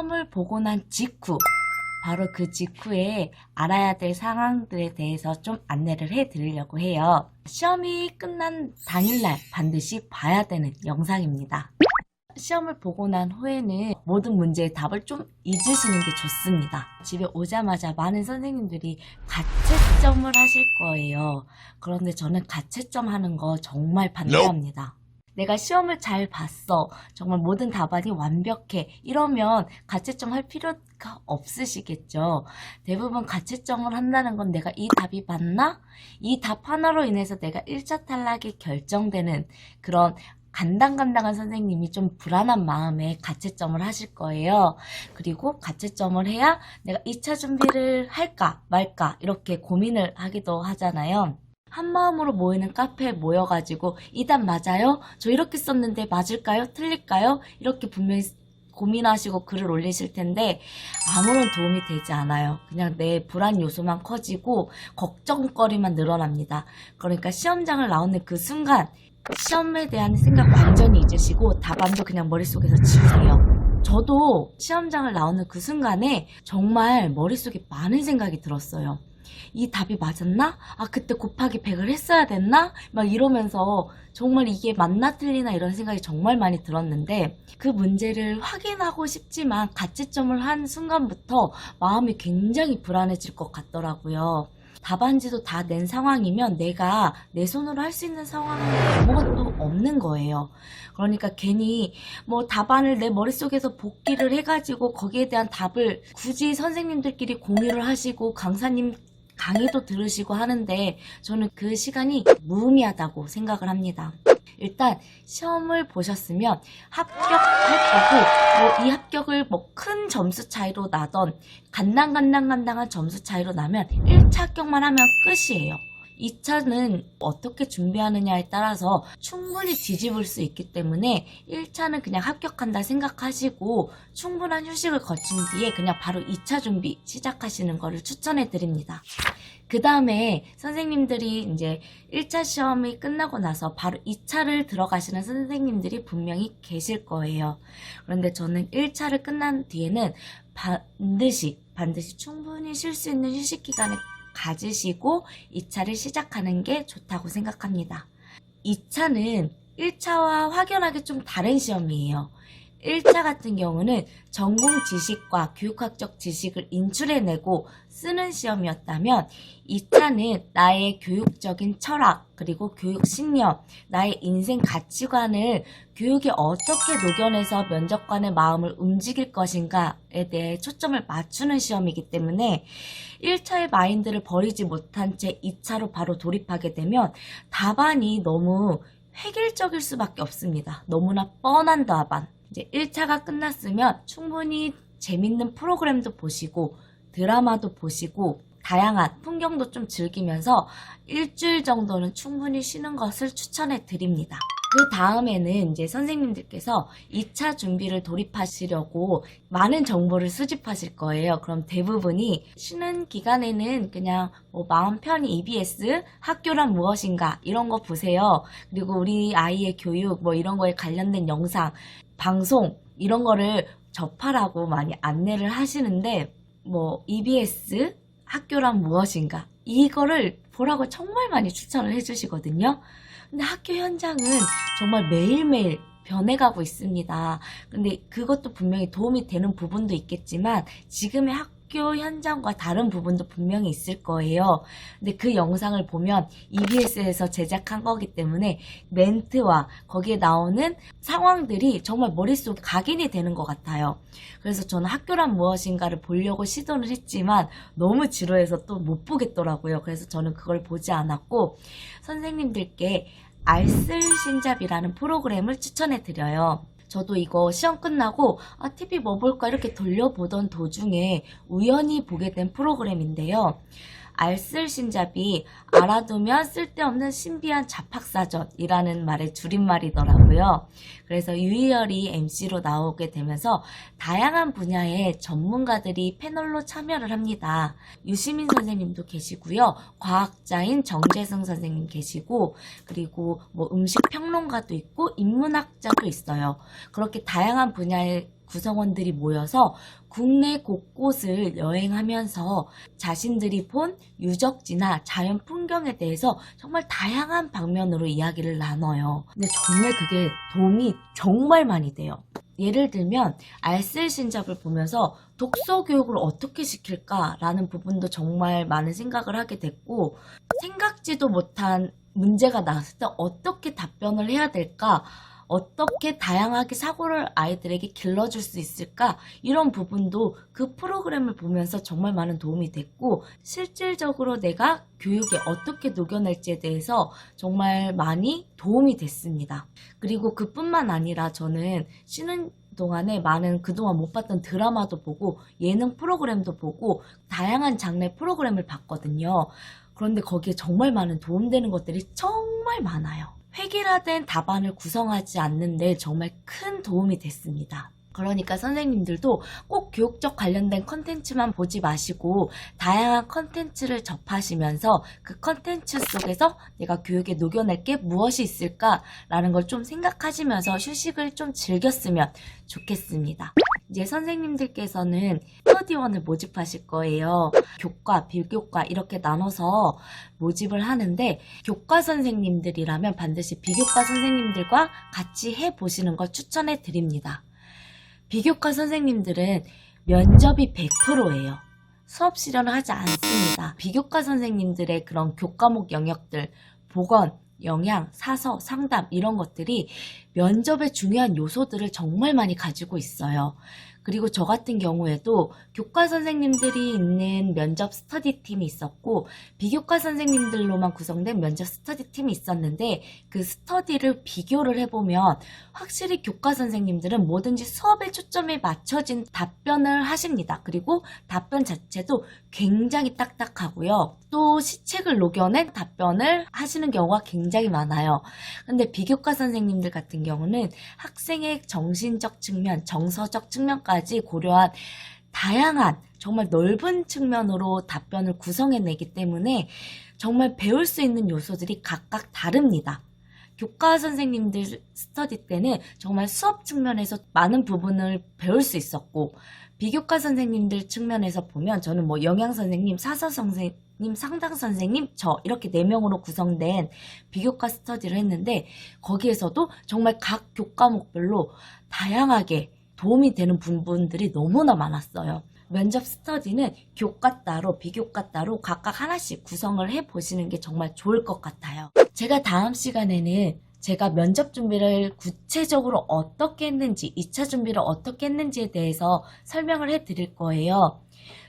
시험을 보고 난 직후, 바로 그 직후에 알아야 될 상황들에 대해서 좀 안내를 해드리려고 해요. 시험이 끝난 당일날 반드시 봐야 되는 영상입니다. 시험을 보고 난 후에는 모든 문제의 답을 좀 잊으시는 게 좋습니다. 집에 오자마자 많은 선생님들이 가채점을 하실 거예요. 그런데 저는 가채점 하는 거 정말 반대합니다. 내가 시험을 잘 봤어. 정말 모든 답안이 완벽해. 이러면 가채점 할 필요가 없으시겠죠. 대부분 가채점을 한다는 건 내가 이 답이 맞나? 이 답 하나로 인해서 내가 1차 탈락이 결정되는 그런 간당간당한 선생님이 좀 불안한 마음에 가채점을 하실 거예요. 그리고 가채점을 해야 내가 2차 준비를 할까 말까 이렇게 고민을 하기도 하잖아요. 한마음으로 모이는 카페에 모여가지고 이 답 맞아요? 저 이렇게 썼는데 맞을까요? 틀릴까요? 이렇게 분명히 고민하시고 글을 올리실 텐데 아무런 도움이 되지 않아요. 그냥 내 불안 요소만 커지고 걱정거리만 늘어납니다. 그러니까 시험장을 나오는 그 순간 시험에 대한 생각 완전히 잊으시고 답안도 그냥 머릿속에서 지우세요. 저도 시험장을 나오는 그 순간에 정말 머릿속에 많은 생각이 들었어요. 이 답이 맞았나? 아, 그때 곱하기 100을 했어야 됐나? 막 이러면서 정말 이게 맞나 틀리나 이런 생각이 정말 많이 들었는데 그 문제를 확인하고 싶지만 가채점을 한 순간부터 마음이 굉장히 불안해질 것 같더라고요. 답안지도 다 낸 상황이면 내가 내 손으로 할 수 있는 상황이 아무것도 없는 거예요. 그러니까 괜히 뭐 답안을 내 머릿속에서 복기를 해가지고 거기에 대한 답을 굳이 선생님들끼리 공유를 하시고 강사님 강의도 들으시고 하는데 저는 그 시간이 무의미하다고 생각을 합니다. 일단 시험을 보셨으면 합격할 거고 뭐 이 합격을 뭐 큰 점수 차이로 나던 간당간당한 점수 차이로 나면 1차 합격만 하면 끝이에요. 2차는 어떻게 준비하느냐에 따라서 충분히 뒤집을 수 있기 때문에 1차는 그냥 합격한다 생각하시고 충분한 휴식을 거친 뒤에 그냥 바로 2차 준비 시작하시는 것을 추천해 드립니다. 그 다음에 선생님들이 이제 1차 시험이 끝나고 나서 바로 2차를 들어가시는 선생님들이 분명히 계실 거예요. 그런데 저는 1차를 끝난 뒤에는 반드시 충분히 쉴 수 있는 휴식 기간을 가지시고 2차를 시작하는 게 좋다고 생각합니다. 2차는 1차와 확연하게 좀 다른 시험이에요. 1차 같은 경우는 전공 지식과 교육학적 지식을 인출해내고 쓰는 시험이었다면 2차는 나의 교육적인 철학 그리고 교육 신념, 나의 인생 가치관을 교육에 어떻게 녹여내서 면접관의 마음을 움직일 것인가에 대해 초점을 맞추는 시험이기 때문에 1차의 마인드를 버리지 못한 채 2차로 바로 돌입하게 되면 답안이 너무 획일적일 수밖에 없습니다. 너무나 뻔한 답안. 이제 1차가 끝났으면 충분히 재밌는 프로그램도 보시고 드라마도 보시고 다양한 풍경도 좀 즐기면서 일주일 정도는 충분히 쉬는 것을 추천해 드립니다. 그 다음에는 이제 선생님들께서 2차 준비를 돌입하시려고 많은 정보를 수집하실 거예요. 그럼 대부분이 쉬는 기간에는 그냥 뭐 마음 편히 EBS, 학교란 무엇인가 이런 거 보세요. 그리고 우리 아이의 교육 뭐 이런 거에 관련된 영상, 방송 이런 거를 접하라고 많이 안내를 하시는데 뭐 EBS, 학교란 무엇인가 이거를 보라고 정말 많이 추천을 해주시거든요. 근데 학교 현장은 정말 매일매일 변해가고 있습니다. 근데 그것도 분명히 도움이 되는 부분도 있겠지만 지금의 학교 현장과 다른 부분도 분명히 있을 거예요. 근데 그 영상을 보면 EBS에서 제작한 거기 때문에 멘트와 거기에 나오는 상황들이 정말 머릿속에 각인이 되는 것 같아요. 그래서 저는 학교란 무엇인가를 보려고 시도를 했지만 너무 지루해서 또 못 보겠더라고요. 그래서 저는 그걸 보지 않았고 선생님들께 알쓸신잡이라는 프로그램을 추천해 드려요. 저도 이거 시험 끝나고 TV 뭐 볼까 이렇게 돌려보던 도중에 우연히 보게 된 프로그램인데요. 알쓸신잡이 알아두면 쓸데없는 신비한 잡학사전이라는 말의 줄임말이더라고요. 그래서 유희열이 MC로 나오게 되면서 다양한 분야의 전문가들이 패널로 참여를 합니다. 유시민 선생님도 계시고요. 과학자인 정재승 선생님 계시고 그리고 뭐 음식 평론가도 있고 인문학자도 있어요. 그렇게 다양한 분야의 구성원들이 모여서 국내 곳곳을 여행하면서 자신들이 본 유적지나 자연 풍경에 대해서 정말 다양한 방면으로 이야기를 나눠요. 근데 정말 그게 도움이 정말 많이 돼요. 예를 들면 알쓸 신잡을 보면서 독서 교육을 어떻게 시킬까라는 부분도 정말 많은 생각을 하게 됐고, 생각지도 못한 문제가 나왔을 때 어떻게 답변을 해야 될까, 어떻게 다양하게 사고를 아이들에게 길러줄 수 있을까, 이런 부분도 그 프로그램을 보면서 정말 많은 도움이 됐고, 실질적으로 내가 교육에 어떻게 녹여낼지에 대해서 정말 많이 도움이 됐습니다. 그리고 그뿐만 아니라 저는 쉬는 동안에 많은 그동안 못 봤던 드라마도 보고 예능 프로그램도 보고 다양한 장르의 프로그램을 봤거든요. 그런데 거기에 정말 많은 도움되는 것들이 정말 많아요. 획일화된 답안을 구성하지 않는데 정말 큰 도움이 됐습니다. 그러니까 선생님들도 꼭 교육적 관련된 컨텐츠만 보지 마시고 다양한 컨텐츠를 접하시면서 그 컨텐츠 속에서 내가 교육에 녹여낼 게 무엇이 있을까라는 걸 좀 생각하시면서 휴식을 좀 즐겼으면 좋겠습니다. 이제 선생님들께서는 스터디원을 모집하실 거예요. 교과, 비교과 이렇게 나눠서 모집을 하는데, 교과 선생님들이라면 반드시 비교과 선생님들과 같이 해보시는 걸 추천해 드립니다. 비교과 선생님들은 면접이 100%예요. 수업 실현을 하지 않습니다. 비교과 선생님들의 그런 교과목 영역들, 보건, 영양, 사서, 상담 이런 것들이 면접의 중요한 요소들을 정말 많이 가지고 있어요. 그리고 저 같은 경우에도 교과 선생님들이 있는 면접 스터디 팀이 있었고 비교과 선생님들로만 구성된 면접 스터디 팀이 있었는데, 그 스터디를 비교를 해보면 확실히 교과 선생님들은 뭐든지 수업에 초점이 맞춰진 답변을 하십니다. 그리고 답변 자체도 굉장히 딱딱하고요. 또 시책을 녹여낸 답변을 하시는 경우가 굉장히 많아요. 근데 비교과 선생님들 같은 경우는 학생의 정신적 측면, 정서적 측면까지 고려한 다양한 정말 넓은 측면으로 답변을 구성해내기 때문에 정말 배울 수 있는 요소들이 각각 다릅니다. 교과 선생님들 스터디 때는 정말 수업 측면에서 많은 부분을 배울 수 있었고, 비교과 선생님들 측면에서 보면 저는 뭐 영양 선생님, 사서 선생님, 상당 선생님, 저 이렇게 4명으로 구성된 비교과 스터디를 했는데, 거기에서도 정말 각 교과목별로 다양하게 도움이 되는 부분들이 너무나 많았어요. 면접 스터디는 교과 따로 비교과 따로 각각 하나씩 구성을 해보시는 게 정말 좋을 것 같아요. 제가 다음 시간에는 제가 면접 준비를 구체적으로 어떻게 했는지, 2차 준비를 어떻게 했는지에 대해서 설명을 해드릴 거예요.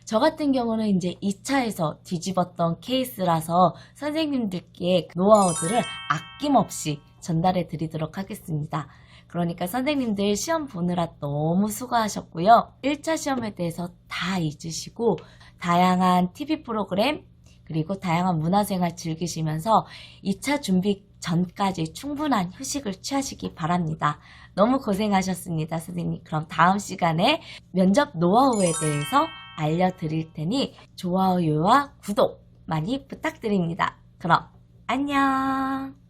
저 같은 경우는 이제 2차에서 뒤집었던 케이스라서 선생님들께 노하우들을 아낌없이 전달해 드리도록 하겠습니다. 그러니까 선생님들 시험 보느라 너무 수고하셨고요. 1차 시험에 대해서 다 잊으시고 다양한 TV 프로그램 그리고 다양한 문화생활 즐기시면서 2차 준비 전까지 충분한 휴식을 취하시기 바랍니다. 너무 고생하셨습니다, 선생님. 그럼 다음 시간에 면접 노하우에 대해서 알려드릴 테니 좋아요와 구독 많이 부탁드립니다. 그럼 안녕.